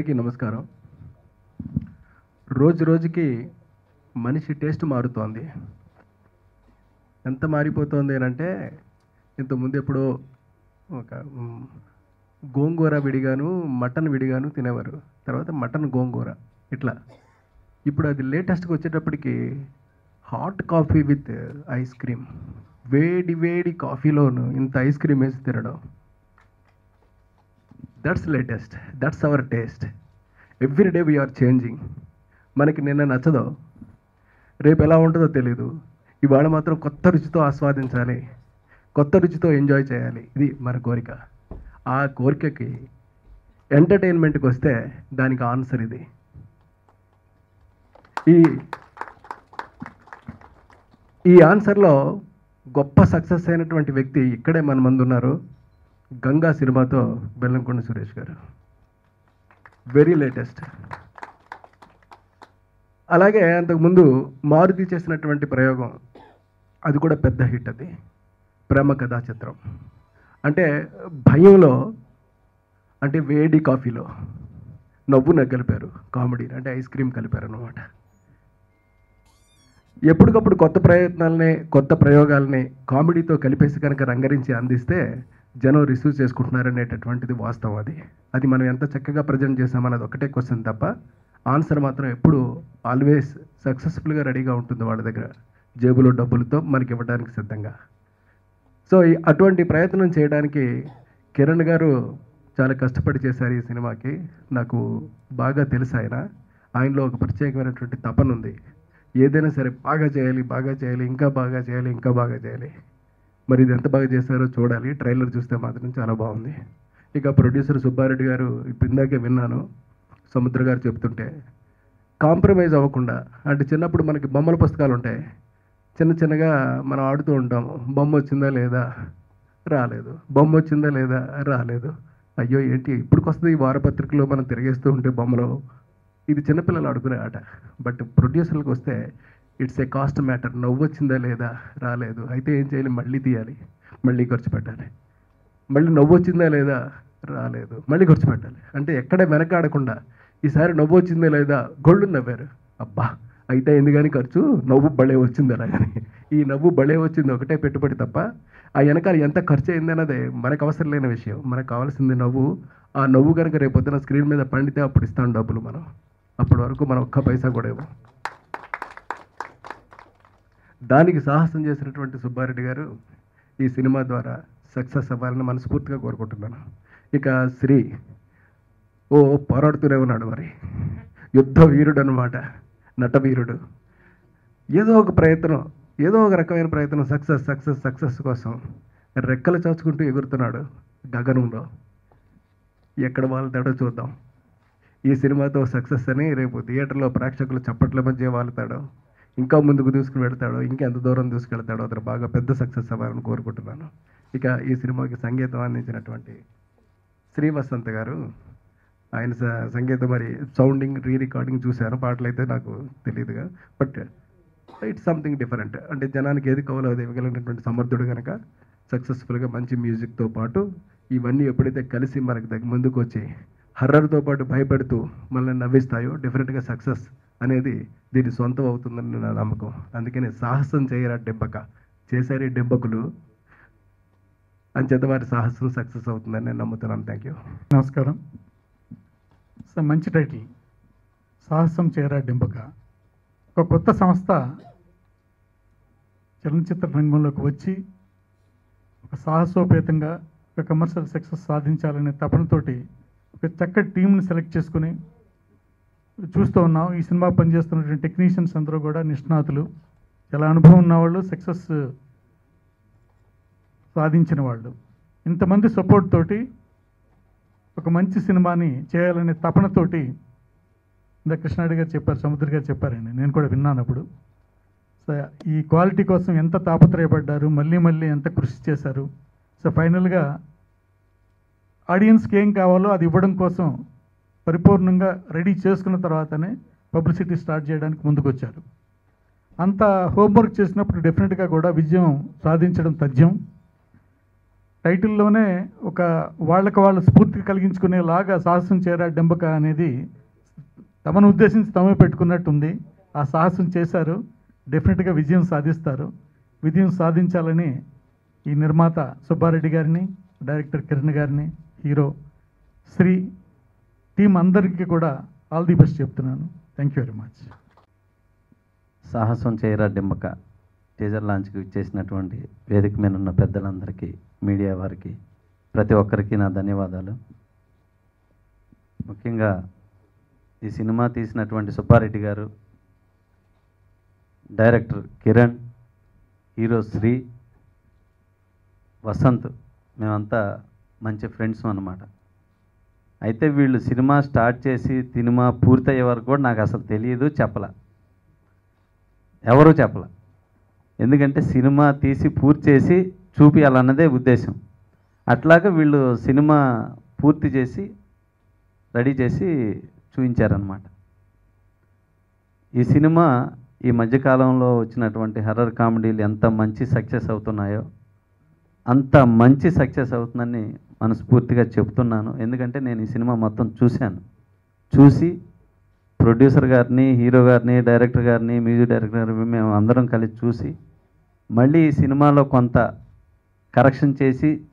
అందరికీ నమస్కారం. రోజు రోజుకి మనిషి టేస్ట్ మారుతోంది. ఎంత మారిపోతుంది అంటే, ఇంతకుముందు ఎప్పుడో ఒక గోంగూర విడిగాను, మటన్ విడిగాను తినేవారు. తర్వాత మటన్ గోంగూర ఇట్లా. ఇప్పుడు అది లేటెస్ట్గా వచ్చేటప్పటికి hot coffee with ice cream, వేడి వేడి కాఫీలోను ఇంత ఐస్ క్రీమ్ వేసి తినడం. That's latest, that's our taste. Every day we are changing. మనకి నిన్న నచ్చదో, రేపు ఎలా ఉంటుందో తెలీదు. ఇవాళ మాత్రం కొత్త రుచితో ఆస్వాదించాలి, కొత్త రుచితో ఎంజాయ్ చేయాలి. ఇది మన కోరిక. ఆ కోరికకి ఎంటర్టైన్మెంట్కి వస్తే దానికి ఆన్సర్ ఇది. ఈ ఆన్సర్లో గొప్ప సక్సెస్ అయినటువంటి వ్యక్తి ఇక్కడే మన ముందు ఉన్నారు. గంగా సినిమాతో బెల్లంకొండ సురేష్ గారు, వెరీ లేటెస్ట్. అలాగే అంతకుముందు మారుతి చేసినటువంటి ప్రయోగం, అది కూడా పెద్ద హిట్. అది ప్రేమ కథా చిత్రం. అంటే భయంలో, అంటే వేడి కాఫీలో నవ్వు కలిపారు, కామెడీ అంటే ఐస్ క్రీమ్ కలిపారు అన్నమాట. ఎప్పటికప్పుడు కొత్త ప్రయత్నాలని, కొత్త ప్రయోగాలని కామెడీతో కలిపేసి కనుక రంగరించి అందిస్తే జనం రిసీవ్ చేసుకుంటున్నారనేటటువంటిది వాస్తవం. అది మనం ఎంత చక్కగా ప్రజెంట్ చేసామన్నది ఒకటే క్వశ్చన్ తప్ప, ఆన్సర్ మాత్రం ఎప్పుడు ఆల్వేస్ సక్సెస్ఫుల్గా రెడీగా ఉంటుంది వాళ్ళ దగ్గర, జేబులో డబ్బులతో మనకి ఇవ్వడానికి సిద్ధంగా. సో అటువంటి ప్రయత్నం చేయడానికి కిరణ్ గారు చాలా కష్టపడి చేశారు ఈ సినిమాకి. నాకు బాగా తెలుసు ఆయనలో ఒక ప్రత్యేకమైనటువంటి తపన ఉంది. ఏదైనా సరే బాగా చేయాలి, బాగా చేయాలి, ఇంకా బాగా చేయాలి, ఇంకా బాగా చేయాలి. మరి ఇది ఎంత బాగా చేశారో చూడాలి. ట్రైలర్ చూస్తే మాత్రం చాలా బాగుంది. ఇక ప్రొడ్యూసర్ సుబ్బారెడ్డి గారు, ఇప్పుడు ఇందాకే విన్నాను సముద్ర గారు చెప్తుంటే, కాంప్రమైజ్ అవ్వకుండా, అంటే చిన్నప్పుడు మనకి బొమ్మల పుస్తకాలు ఉంటాయి, చిన్న చిన్నగా మనం ఆడుతూ ఉంటాము. బొమ్మ వచ్చిందా లేదా, రాలేదు. బొమ్మ వచ్చిందా లేదా, రాలేదు. అయ్యో ఏంటి ఇప్పటికి వస్తుంది ఈ వారపత్రికలో మనం తిరిగేస్తూ ఉంటే బొమ్మలో. ఇది చిన్నపిల్లలు ఆడుకునే ఆట. బట్ ప్రొడ్యూసర్లకు వస్తే ఇట్స్ ఏ కాస్ట్ మ్యాటర్. నవ్వు వచ్చిందా లేదా, రాలేదు. అయితే ఏం చేయాలి, మళ్ళీ తీయాలి, మళ్ళీ ఖర్చు పెట్టాలి. మళ్ళీ నవ్వు వచ్చిందా లేదా, రాలేదు, మళ్ళీ ఖర్చు పెట్టాలి. అంటే ఎక్కడ వెనకాడకుండా ఈసారి నవ్వు వచ్చిందా లేదా, గొళ్ళు నవ్వారు, అబ్బా అయితే అయింది కానీ ఖర్చు, నవ్వు బళే వచ్చింది. అలాగని ఈ నవ్వు బళే వచ్చింది ఒకటే పెట్టుబడి తప్ప, ఆ వెనకాల ఎంత ఖర్చు అయింది అన్నది మనకు అవసరం లేని విషయం. మనకు కావాల్సింది నవ్వు. ఆ నవ్వు కనుక రేపు పొద్దున స్క్రీన్ మీద పండితే అప్పుడు ఇస్తాం డబ్బులు మనం. అప్పటి వరకు మనం ఒక్క పైసా కూడా ఇవ్వం. దానికి సాహసం చేసినటువంటి సుబ్బారెడ్డి గారు ఈ సినిమా ద్వారా సక్సెస్ అవ్వాలని మనస్ఫూర్తిగా కోరుకుంటున్నాను. ఇక శ్రీ పోరాడుతూనే ఉన్నాడు. మరి యుద్ధ వీరుడు అనమాట, నటవీరుడు. ఏదో ఒక ప్రయత్నం, ఏదో ఒక రకమైన ప్రయత్నం సక్సెస్ కోసం రెక్కలు చాచుకుంటూ ఎగురుతున్నాడు గగనంలో. ఎక్కడ వాళ్తాడో చూద్దాం. ఈ సినిమాతో సక్సెస్ అని రేపు థియేటర్లో ప్రేక్షకులు చప్పట్ల మధ్య వాళ్తాడో, ఇంకా ముందుకు తీసుకుని వెళ్తాడో, ఇంకెంత దూరం తీసుకెళ్తాడో, అతను బాగా పెద్ద సక్సెస్ అవ్వాలని కోరుకుంటున్నాను. ఇక ఈ సినిమాకి సంగీతం అందించినటువంటి శ్రీ వసంత్ గారు, ఆయన సంగీతం మరి సౌండింగ్, రికార్డింగ్ చూశాను. పాటలు అయితే నాకు తెలియదుగా, బట్ ఇట్స్ సంథింగ్ డిఫరెంట్. అంటే జనానికి ఏది కావాలో అది ఇవ్వగలిగినటువంటి సమర్థుడు కనుక సక్సెస్ఫుల్గా మంచి మ్యూజిక్తో పాటు ఇవన్నీ ఎప్పుడైతే కలిసి మనకి ముందుకు వచ్చి హర్రర్తో పాటు భయపెడుతూ మనల్ని నవ్విస్తాయో, డెఫినెట్గా సక్సెస్ అనేది దీని సొంతం అవుతుందని నా నమ్మకం. అందుకని సాహసం చేయరా డెబ్బక, చేశారు డెబ్బకులు అంచేత వారి సాహసం సక్సెస్ అవుతుందని నేను నమ్ముతున్నాను. Thank you. నమస్కారం సార్. మంచి టైటిల్, సాహసం చేయరా డెంబక. ఒక కొత్త సంస్థ చలనచిత్ర రంగంలోకి వచ్చి ఒక సాహసోపేతంగా ఒక కమర్షియల్ సక్సెస్ సాధించాలనే తపనతోటి ఒక చక్కటి టీంని సెలెక్ట్ చేసుకుని చూస్తూ ఉన్నాం. ఈ సినిమా పనిచేస్తున్నటువంటి టెక్నీషియన్స్ అందరూ కూడా నిష్ణాతులు, చాలా అనుభవం ఉన్నవాళ్ళు, సక్సెస్ సాధించిన వాళ్ళు. ఇంతమంది సపోర్ట్ తోటి ఒక మంచి సినిమాని చేయాలనే తపనతోటి ఇందా కృష్ణారెడ్డి గారు చెప్పారు, సముద్ర గారు చెప్పారండి, నేను కూడా విన్నాను అప్పుడు. సో ఈ క్వాలిటీ కోసం ఎంత తాపత్రయపడ్డారు, మళ్ళీ మళ్ళీ ఎంత కృషి చేశారు. సో ఫైనల్గా ఆడియన్స్కి ఏం కావాలో అది ఇవ్వడం కోసం పరిపూర్ణంగా రెడీ చేసుకున్న తర్వాతనే పబ్లిసిటీ స్టార్ట్ చేయడానికి ముందుకు వచ్చారు. అంత హోంవర్క్ చేసినప్పుడు డెఫినెట్గా కూడా విజయం సాధించడం తథ్యం. టైటిల్లోనే ఒక వాళ్ళకి వాళ్ళు స్ఫూర్తి కలిగించుకునేలాగా సాహసం చేరా డెంబక అనేది తమను ఉద్దేశించి తమే పెట్టుకున్నట్టుంది. ఆ సాహసం చేశారు, డెఫినెట్గా విజయం సాధిస్తారు. విజయం సాధించాలని ఈ నిర్మాత సుబ్బారెడ్డి గారిని, డైరెక్టర్ కిరణ్ గారిని, హీరో శ్రీ టీం అందరికీ కూడా ఆల్ ది బెస్ట్ చెప్తున్నాను. Thank you very much. సాహసం చేయరా డెంబక టీజర్ లాంచ్కి ఇచ్చేసినటువంటి వేదిక మీద ఉన్న పెద్దలందరికీ, మీడియా వారికి, ప్రతి ఒక్కరికి నా ధన్యవాదాలు. ముఖ్యంగా ఈ సినిమా తీసినటువంటి సుబ్బారెడ్డి గారు, డైరెక్టర్ కిరణ్, హీరో శ్రీ, వసంత్, మేమంతా మంచి ఫ్రెండ్స్ అన్నమాట. అయితే వీళ్ళు సినిమా స్టార్ట్ చేసి సినిమా పూర్తయ్యే వరకు కూడా నాకు అసలు తెలియదు, చెప్పలా, ఎవరూ చెప్పలా. ఎందుకంటే సినిమా తీసి పూర్తి చేసి చూపించాలన్నదే ఉద్దేశం. అట్లాగా వీళ్ళు సినిమా పూర్తి చేసి రెడీ చేసి చూపించారనమాట. ఈ సినిమా ఈ మధ్యకాలంలో వచ్చినటువంటి హర్రర్ కామెడీలు ఎంత మంచి సక్సెస్ అవుతున్నాయో అంత మంచి సక్సెస్ అవుతుందని మనస్ఫూర్తిగా చెప్తున్నాను. ఎందుకంటే నేను ఈ సినిమా మొత్తం చూసి ప్రొడ్యూసర్ గారిని, హీరో గారిని, డైరెక్టర్ గారిని, మ్యూజిక్ డైరెక్టర్ గారిని మేము అందరం కలిసి చూసి మళ్ళీ ఈ సినిమాలో కొంత కరెక్షన్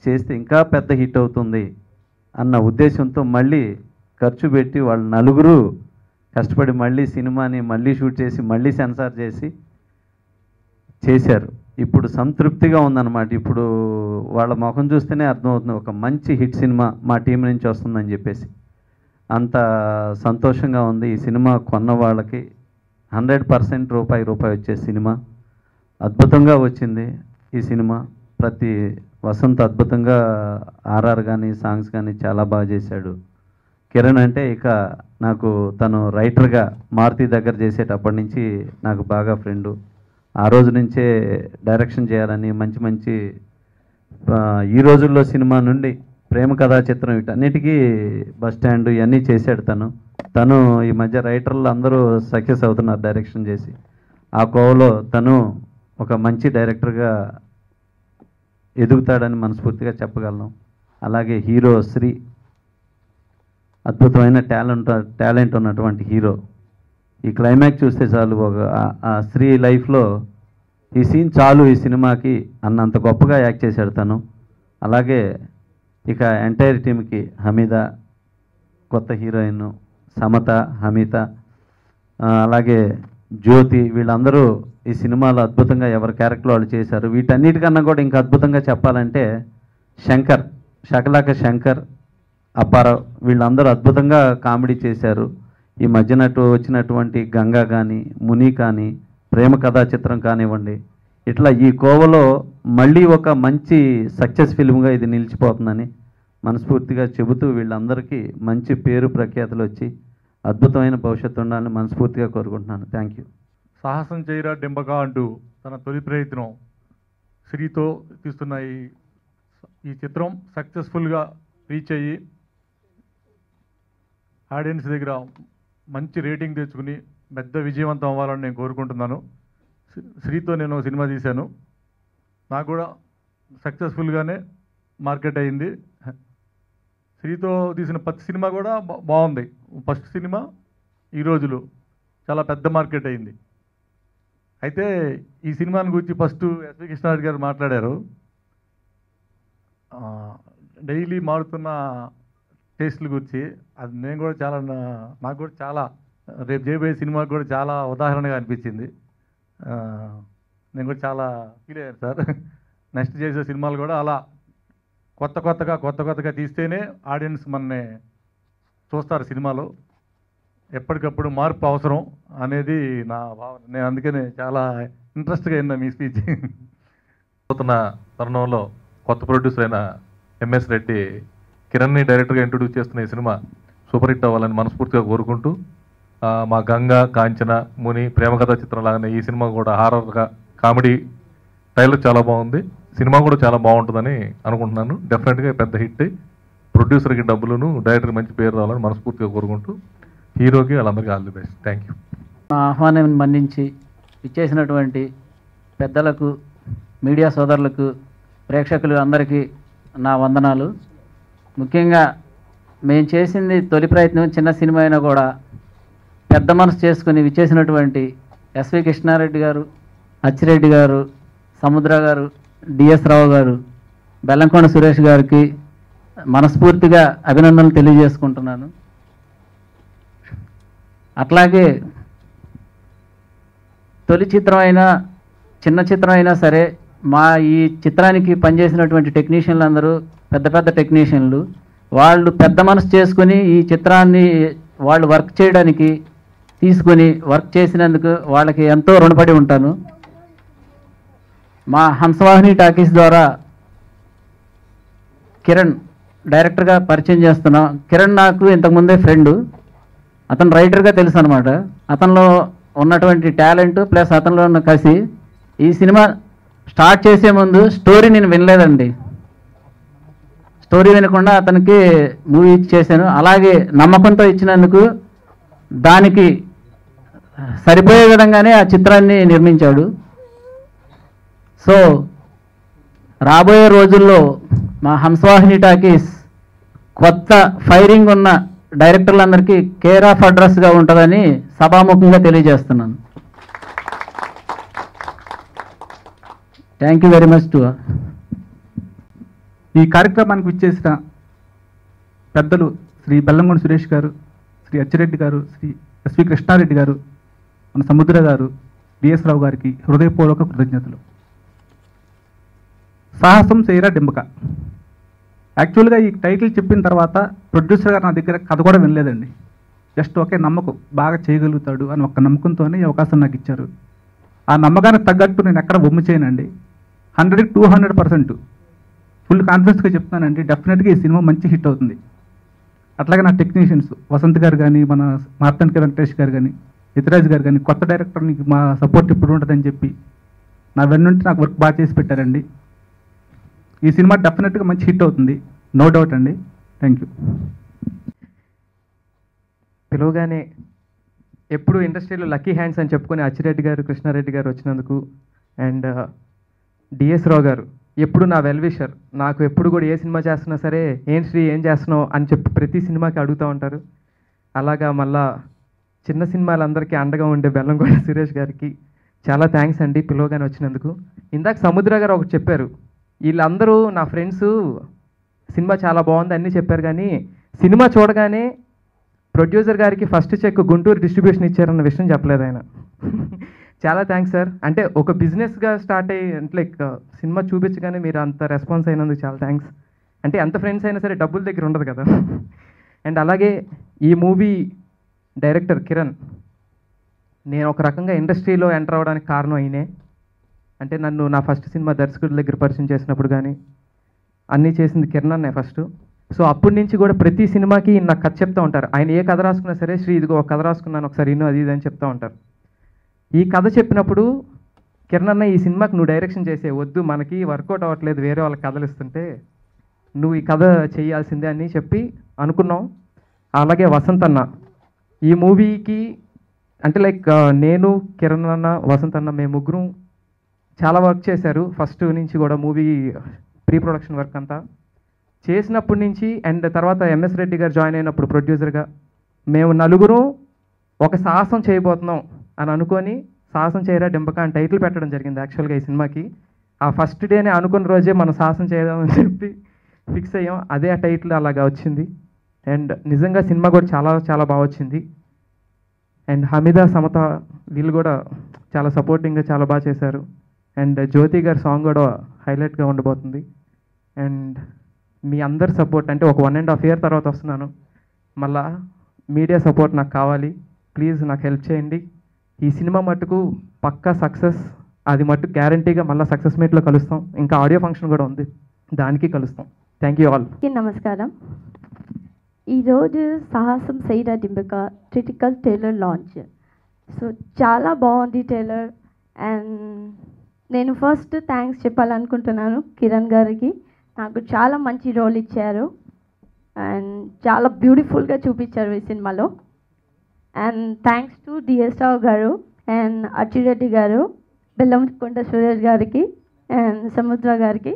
చేస్తే ఇంకా పెద్ద హిట్ అవుతుంది అన్న ఉద్దేశంతో మళ్ళీ ఖర్చు పెట్టి వాళ్ళు నలుగురు కష్టపడి మళ్ళీ సినిమాని మళ్ళీ షూట్ చేసి మళ్ళీ సెన్సార్ చేశారు. ఇప్పుడు సంతృప్తిగా ఉందన్నమాట. ఇప్పుడు వాళ్ళ ముఖం చూస్తేనే అర్థమవుతుంది ఒక మంచి హిట్ సినిమా మా టీం నుంచి వస్తుందని చెప్పేసి. అంత సంతోషంగా ఉంది. ఈ సినిమా కొన్న వాళ్ళకి 100% రూపాయి వచ్చే సినిమా అద్భుతంగా వచ్చింది. ఈ సినిమా ప్రతి వసంత్ అద్భుతంగా ఆర్ఆర్ కానీ సాంగ్స్ కానీ చాలా బాగా చేశాడు. కిరణ్ అంటే ఇక నాకు తను రైటర్గా మారుతి దగ్గర చేసేటప్పటి నుంచి నాకు బాగా ఫ్రెండు. ఆ రోజు నుంచే డైరెక్షన్ చేయాలని మంచి ఈ రోజుల్లో సినిమా నుండి ప్రేమ కథా చిత్రం వీటన్నిటికీ బస్ స్టాండ్ ఇవన్నీ చేశాడు తను ఈ మధ్య రైటర్లు అందరూ సక్సెస్ అవుతున్నారు డైరెక్షన్ చేసి. ఆ కోవలో తను ఒక మంచి డైరెక్టర్గా ఎదుగుతాడని మనస్ఫూర్తిగా చెప్పగలను. అలాగే హీరో శ్రీ అద్భుతమైన టాలెంట్ ఉన్నటువంటి హీరో. ఈ క్లైమాక్స్ చూస్తే చాలు ఆ శ్రీ లైఫ్లో ఈ సీన్ చాలు ఈ సినిమాకి అన్నంత గొప్పగా యాక్ట్ చేశాడు తను. అలాగే ఇక ఎంటైర్ టీంకి హమీద, కొత్త హీరోయిన్ సమత, హమీత, అలాగే జ్యోతి, వీళ్ళందరూ ఈ సినిమాలో అద్భుతంగా ఎవరి క్యారెక్టర్ వాళ్ళు చేశారు. వీటన్నిటికన్నా కూడా ఇంకా అద్భుతంగా చెప్పాలంటే శంకర్, శకలాక శంకర్, అప్పారావు, వీళ్ళందరూ అద్భుతంగా కామెడీ చేశారు. ఈ మధ్యన వచ్చినటువంటి గంగా కానీ, ముని కానీ, ప్రేమ కథా చిత్రం కానివ్వండి, ఇట్లా ఈ కోవలో మళ్ళీ ఒక మంచి సక్సెస్ ఫిల్మ్గా ఇది నిలిచిపోతుందని మనస్ఫూర్తిగా చెబుతూ వీళ్ళందరికీ మంచి పేరు ప్రఖ్యాతులు వచ్చి అద్భుతమైన భవిష్యత్తు ఉండాలని మనస్ఫూర్తిగా కోరుకుంటున్నాను. Thank you. సాహసం చేయరా డెంబక అంటూ తన తొలి ప్రయత్నం శ్రీతో తీస్తున్న ఈ చిత్రం సక్సెస్ఫుల్గా రీచ్ అయ్యి ఆడియన్స్ దగ్గర మంచి రేటింగ్ తెచ్చుకుని పెద్ద విజయవంతం అవ్వాలని నేను కోరుకుంటున్నాను. శ్రీతో నేను సినిమా తీశాను, నాకు కూడా సక్సెస్ఫుల్గానే మార్కెట్ అయింది. శ్రీతో తీసిన ప్రతి సినిమా కూడా బాగుంది. ఫస్ట్ సినిమా ఈ రోజులు చాలా పెద్ద మార్కెట్ అయింది. అయితే ఈ సినిమాని గురించి ఫస్ట్ ఎస్వి కృష్ణారెడ్డి గారు మాట్లాడారు. డైలీ మారుతున్న టేస్ట్ల గురించి. అది నేను కూడా చాలా, నాకు కూడా చాలా రేపు చేయబోయే సినిమాకి కూడా చాలా ఉదాహరణగా అనిపించింది. నేను కూడా చాలా ఫీల్ అయ్యాను సార్. నెక్స్ట్ చేసే సినిమాలు కూడా అలా కొత్త కొత్తగా తీస్తేనే ఆడియన్స్ మనని చూస్తారు సినిమాలో. ఎప్పటికప్పుడు మార్పు అవసరం అనేది నా భావన. నేను అందుకనే చాలా ఇంట్రెస్ట్గా విన్నా మీ స్పీచ్. అవుతున్న తరుణంలో కొత్త ప్రొడ్యూసర్ అయిన ఎంఎస్ రెడ్డి కిరణ్ని డైరెక్టర్గా ఇంట్రొడ్యూస్ చేస్తున్న ఈ సినిమా సూపర్ హిట్ అవ్వాలని మనస్ఫూర్తిగా కోరుకుంటూ, మా గంగా, కాంచన, ముని, ప్రేమ కథా చిత్రం లాగానే ఈ సినిమా కూడా హారర్గా కామెడీ ట్రైలర్ చాలా బాగుంది. సినిమా కూడా చాలా బాగుంటుందని అనుకుంటున్నాను. డెఫినెట్గా పెద్ద హిట్. ప్రొడ్యూసర్కి డబ్బులను, డైరెక్టర్కి మంచి పేరు రావాలని మనస్ఫూర్తిగా కోరుకుంటూ, హీరోకి వాళ్ళందరికీ all the best. Thank you. ఆహ్వానం మన్నించి ఇచ్చేసినటువంటి పెద్దలకు, మీడియా సోదరులకు, ప్రేక్షకులు అందరికీ నా వందనాలు. ముఖ్యంగా మేము చేసింది తొలి ప్రయత్నం చిన్న సినిమా అయినా కూడా పెద్ద మనసు చేసుకుని విచ్చేసినటువంటి ఎస్వి కృష్ణారెడ్డి గారు, అచ్చిరెడ్డి గారు, సముద్ర గారు, డిఎస్ రావు గారు, బెల్లంకొండ సురేష్ గారికి మనస్ఫూర్తిగా అభినందనలు తెలియజేసుకుంటున్నాను. అట్లాగే తొలి చిత్రం అయినా చిన్న చిత్రం అయినా సరే మా ఈ చిత్రానికి పనిచేసినటువంటి టెక్నీషియన్లు అందరూ పెద్ద పెద్ద టెక్నీషియన్లు, వాళ్ళు పెద్ద మనసు చేసుకుని ఈ చిత్రాన్ని వాళ్ళు వర్క్ చేయడానికి తీసుకొని వర్క్ చేసినందుకు వాళ్ళకి ఎంతో రుణపడి ఉంటాను. మా హంసవాహిని టాకీస్ ద్వారా కిరణ్ డైరెక్టర్గా పరిచయం చేస్తున్నాం. కిరణ్ నాకు ఇంతకుముందే ఫ్రెండు, అతను రైటర్గా తెలుసు అనమాట. అతనిలో ఉన్నటువంటి టాలెంట్ ప్లస్ అతనిలో ఉన్న కసి, ఈ సినిమా స్టార్ట్ చేసే ముందు స్టోరీ నేను వినలేదండి. స్టోరీ వినకుండా అతనికి మూవీ చేశాను. అలాగే నమ్మకంతో ఇచ్చినందుకు దానికి సరిపోయే విధంగానే ఆ చిత్రాన్ని నిర్మించాడు. సో రాబోయే రోజుల్లో మా హంసవాహిని టాకీస్ కొత్త ఫైరింగ్ ఉన్న డైరెక్టర్లందరికీ కేర్ ఆఫ్ అడ్రస్గా ఉంటుందని సభాముఖంగా తెలియజేస్తున్నాను. Thank you very much to. ఈ కార్యక్రమానికి విచ్చేసిన పెద్దలు శ్రీ బెల్లంకొండ సురేష్ గారు, శ్రీ అచ్చిరెడ్డి గారు, శ్రీ ఎస్వి కృష్ణారెడ్డి గారు, మన సముద్ర గారు, డిఎస్ రావు గారికి హృదయపూర్వక కృతజ్ఞతలు. సాహసం చేయరా డింబక. యాక్చువల్గా ఈ టైటిల్ చెప్పిన తర్వాత ప్రొడ్యూసర్ గారు నా దగ్గర కథ కూడా వినలేదండి. జస్ట్ ఒకే నమ్మకం, బాగా చేయగలుగుతాడు అని ఒక్క నమ్మకంతోనే ఈ అవకాశం నాకు ఇచ్చారు. ఆ నమ్మకానికి తగ్గట్టు నేను ఎక్కడ బొమ్మ చేయనండి. 100కి 200% ఫుల్ కాన్ఫిడెన్స్గా చెప్తున్నానండి. డెఫినెట్గా ఈ సినిమా మంచి హిట్ అవుతుంది. అట్లాగే నా టెక్నీషియన్స్ వసంత్ గారు కానీ, మన మార్తాండ్కి వెంకటేష్ గారు కానీ, యతిరాజ్ గారు కానీ, కొత్త డైరెక్టర్నికి మా సపోర్ట్ ఇప్పుడు ఉంటుందని చెప్పి నా వెన్నుంటే నాకు వర్క్ బాగా చేసి పెట్టారండి. ఈ సినిమా డెఫినెట్గా మంచి హిట్ అవుతుంది, నో డౌట్ అండి. Thank you. పిలవగానే ఎప్పుడు ఇండస్ట్రీలో లక్కీ హ్యాండ్స్ అని చెప్పుకొని అచ్చిరెడ్డి గారు, కృష్ణారెడ్డి గారు వచ్చినందుకు, అండ్ డిఎస్ రావు గారు ఎప్పుడు నా వెల్ విషర్. నాకు ఎప్పుడు కూడా ఏ సినిమా చేస్తున్నా సరే ఏం శ్రీ ఏం చేస్తున్నావు అని చెప్పి ప్రతి సినిమాకి అడుగుతూ ఉంటారు. అలాగా మళ్ళా చిన్న సినిమాలందరికీ అండగా ఉండే బెల్లంకొండ సురేష్ గారికి చాలా థ్యాంక్స్ అండి పిలవగానే వచ్చినందుకు. ఇందాక సముద్ర గారు ఒకటి చెప్పారు, వీళ్ళందరూ నా ఫ్రెండ్స్, సినిమా చాలా బాగుంది అన్నీ చెప్పారు, కానీ సినిమా చూడగానే ప్రొడ్యూసర్ గారికి ఫస్ట్ చెక్ గుంటూరు డిస్ట్రిబ్యూషన్ ఇచ్చారన్న విషయం చెప్పలేదు ఆయన. చాలా థ్యాంక్స్ సార్. అంటే ఒక బిజినెస్గా స్టార్ట్ అయ్యి అంటే లైక్ సినిమా చూపించగానే మీరు అంత రెస్పాన్స్ అయినందుకు చాలా థ్యాంక్స్. అంటే ఎంత ఫ్రెండ్స్ అయినా సరే డబ్బుల దగ్గర ఉండదు కదా. అండ్ అలాగే ఈ మూవీ డైరెక్టర్ కిరణ్, నేను ఒక రకంగా ఇండస్ట్రీలో ఎంటర్ అవ్వడానికి కారణం అయినే. అంటే నన్ను నా ఫస్ట్ సినిమా దర్శకుడి దగ్గర పరిచయం చేసినప్పుడు కానీ అన్నీ చేసింది కిరణ్ అన్నే ఫస్ట్. సో అప్పటి నుంచి కూడా ప్రతి సినిమాకి నాకు కథ చెప్తూ ఉంటారు. ఆయన ఏ కథ రాసుకున్నా సరే, శ్రీ ఇదిగో ఒక కథ రాసుకున్నాను ఒకసారి ఇన్నో అది ఇది అని చెప్తూ ఉంటారు. ఈ కథ చెప్పినప్పుడు కిరణ్ అన్న ఈ సినిమాకి నువ్వు డైరెక్షన్ చేసే వద్దు, మనకి వర్కౌట్ అవ్వట్లేదు, వేరే వాళ్ళకి కథలు ఇస్తుంటే నువ్వు ఈ కథ చేయాల్సిందే అని చెప్పి అనుకున్నాం. అలాగే వసంత్ అన్న ఈ మూవీకి అంటే లైక్ నేను, కిరణ్ అన్న, వసంత్ అన్న మేము ముగ్గురం చాలా వర్క్ చేశారు. ఫస్ట్ నుంచి కూడా మూవీ ప్రీ ప్రొడక్షన్ వర్క్ అంతా చేసినప్పటి నుంచి, అండ్ తర్వాత ఎంఎస్ రెడ్డి గారు జాయిన్ అయినప్పుడు ప్రొడ్యూసర్గా మేము నలుగురు ఒక సాహసం చేయబోతున్నాం అని అనుకొని సాహసం చేయరా డింబక అని టైటిల్ పెట్టడం జరిగింది యాక్చువల్గా ఈ సినిమాకి. ఆ ఫస్ట్ డేనే అనుకున్న రోజే మనం సాహసం చేద్దామని చెప్పి ఫిక్స్ అయ్యాం. అదే ఆ టైటిల్ అలాగా వచ్చింది. అండ్ నిజంగా సినిమా కూడా చాలా చాలా బాగా వచ్చింది. అండ్ హమీదా, సమత వీళ్ళు కూడా చాలా సపోర్టింగ్గా చాలా బాగా చేశారు. అండ్ జ్యోతి గారి సాంగ్ కూడా హైలైట్గా ఉండబోతుంది. అండ్ మీ అందరి సపోర్ట్, అంటే ఒక 1.5 year తర్వాత వస్తున్నాను, మళ్ళా మీడియా సపోర్ట్ నాకు కావాలి. ప్లీజ్ నాకు హెల్ప్ చేయండి. ఈ సినిమా మట్టుకు పక్కా సక్సెస్, అది మట్టుకు గ్యారంటీగా మళ్ళీ సక్సెస్ మీట్లో కలుస్తాం. ఇంకా ఆడియో ఫంక్షన్ కూడా ఉంది, దానికి కలుస్తాం. Thank you all. నమస్కారం. ఈరోజు Sahasam Saira Dimbhaka critical trailer launch. So చాలా బాగుంది ట్రైలర్. అండ్ నేను ఫస్ట్ థ్యాంక్స్ చెప్పాలనుకుంటున్నాను కిరణ్ గారికి. నాకు చాలా మంచి రోల్ ఇచ్చారు అండ్ చాలా బ్యూటిఫుల్గా చూపించారు ఈ సినిమాలో. అండ్ థ్యాంక్స్ టు డిఎస్ రావు గారు అండ్ అచ్చిరెడ్డి గారు, బెల్లంకొండ సురేష్ గారికి అండ్ సముద్ర గారికి.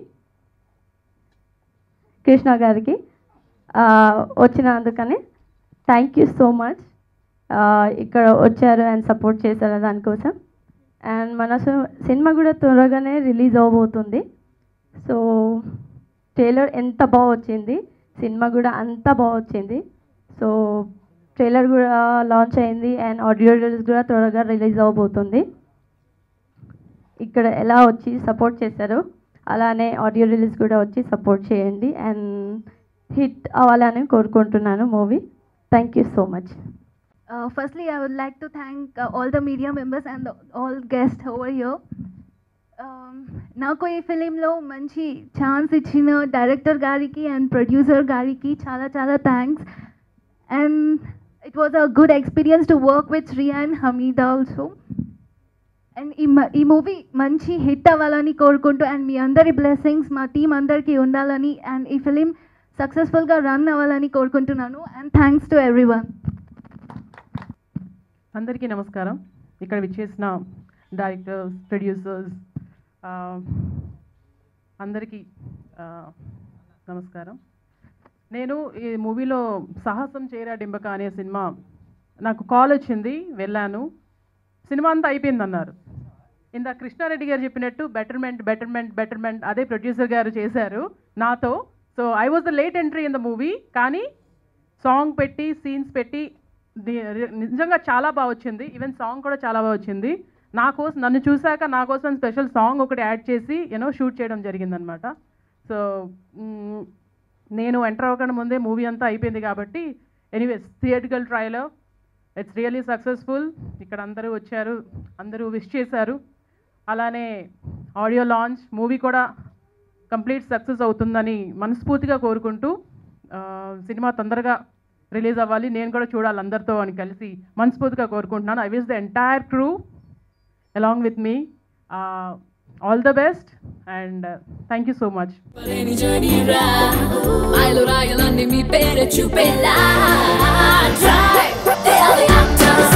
కృష్ణ గారికి వచ్చినందుకని థ్యాంక్ యూ సో మచ్. ఇక్కడ వచ్చారు అండ్ సపోర్ట్ చేశారు దానికోసం. అండ్ మన సినిమా కూడా త్వరగానే రిలీజ్ అవబోతుంది. సో ట్రైలర్ ఎంత బాగా వచ్చింది, సినిమా కూడా అంత బాగా వచ్చింది. సో ట్రైలర్ కూడా లాంచ్ అయింది అండ్ ఆడియో రిలీజ్ కూడా త్వరగా రిలీజ్ అవబోతుంది. ఇక్కడ ఎలా వచ్చి సపోర్ట్ చేశారో అలానే ఆడియో రిలీజ్ కూడా వచ్చి సపోర్ట్ చేయండి అండ్ హిట్ అవ్వాలని కోరుకుంటున్నాను movie. Thank you so much. Firstly, I would like to thank all the media members and all guests over here. నాకు ఈ ఫిలింలో మంచి ఛాన్స్ ఇచ్చిన డైరెక్టర్ గారికి అండ్ ప్రొడ్యూసర్ గారికి చాలా చాలా thanks. And it was a good experience to work with Shriya and Hameeda also. And ఈ మూవీ మంచి హిట్ అవ్వాలని కోరుకుంటూ అండ్ మీ అందరి బ్లెస్సింగ్స్ మా టీం అందరికీ ఉండాలని అండ్ ఈ ఫిలిం సక్సెస్ఫుల్గా రన్ అవ్వాలని కోరుకుంటున్నాను. And thanks to everyone. అందరికీ నమస్కారం. ఇక్కడ విచ్చేసిన డైరెక్టర్స్, ప్రొడ్యూసర్స్ అందరికీ నమస్కారం. నేను ఈ మూవీలో సాహసం చేయరా డింబక అనే సినిమా నాకు కాల్ వచ్చింది, వెళ్ళాను. సినిమా అంతా అయిపోయిందన్నారు. ఇందా కృష్ణారెడ్డి గారు చెప్పినట్టు బెటర్మెంట్ బెటర్మెంట్ బెటర్మెంట్ అదే ప్రొడ్యూసర్ గారు చేశారు నాతో. So I was the late entry in the movie. కానీ సాంగ్ పెట్టి సీన్స్ పెట్టి నిజంగా చాలా బాగా వచ్చింది. ఈవెన్ సాంగ్ కూడా చాలా బాగా వచ్చింది. నన్ను చూశాక నా కోసం స్పెషల్ సాంగ్ ఒకటి యాడ్ చేసి షూట్ చేయడం జరిగిందనమాట. సో నేను ఎంటర్ అవ్వకుండా ముందే మూవీ అంతా అయిపోయింది కాబట్టి anyways theatrical trailer it's really successful. ఇక్కడ అందరూ వచ్చారు, అందరూ విష్ చేశారు. అలానే ఆడియో లాంచ్ మూవీ కూడా కంప్లీట్ సక్సెస్ అవుతుందని మనస్ఫూర్తిగా కోరుకుంటూ సినిమా తొందరగా రిలీజ్ అవ్వాలి, నేను కూడా చూడాలి అందరితో అని కలిసి మనస్ఫూర్తిగా కోరుకుంటున్నాను. I wish the entire crew along with me all the best and thank you so much. I'll ride on me pere chupela try they are the actors